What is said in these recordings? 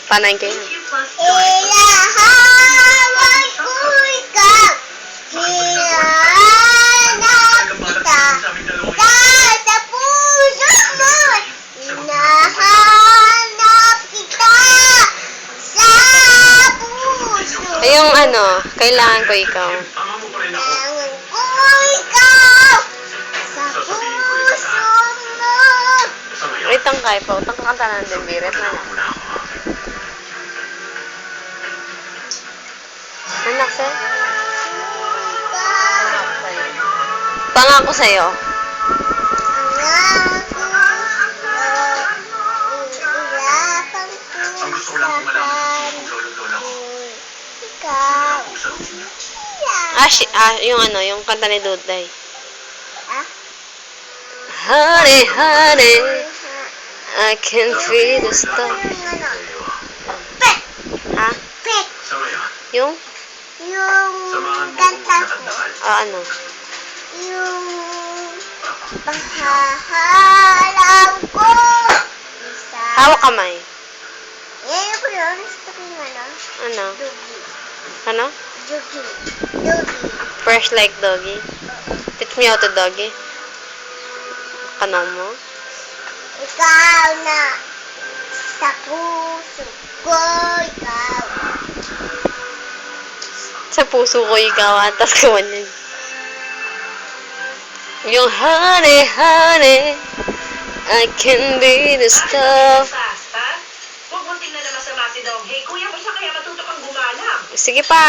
Panayin kayo. Ilahawan ko ikaw. Hinahanap kita. Sa puso mo. Hinahanap kita. Sa puso mo. Ay, yung ano, kailangan ko ikaw. Kailangan ko ikaw. Sa puso mo. Wait, tangkay pa. Utang kakanta na ng biret na. Anak sa'yo? Pangako sa'yo. Yung ano, yung kanta ni Duday. Honey, honey, I can feel the stuff. Ha? Yung? Yung kanta ko. Ano? Yung pahahalang ko. Hawak kamay. Ngayon ko yun. Gusto ko yung ano. Ano? Doggy. Ano? Doggy. Doggy. Fresh like doggy. Teach me how to doggy. Kanong mo? Ikaw na sa puso ko, ikaw. Sa puso ko ikaw, antas ko man yun. Yung honey, honey, I can be the stuff. Huwag mo tingnan na masama si Dong. Hey, kuya mo siya kaya matuto kang gumalang. Sige pa.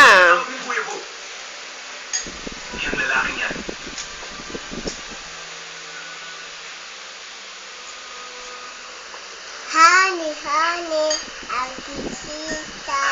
Yung lalaking yan. Honey, honey, ang kisita.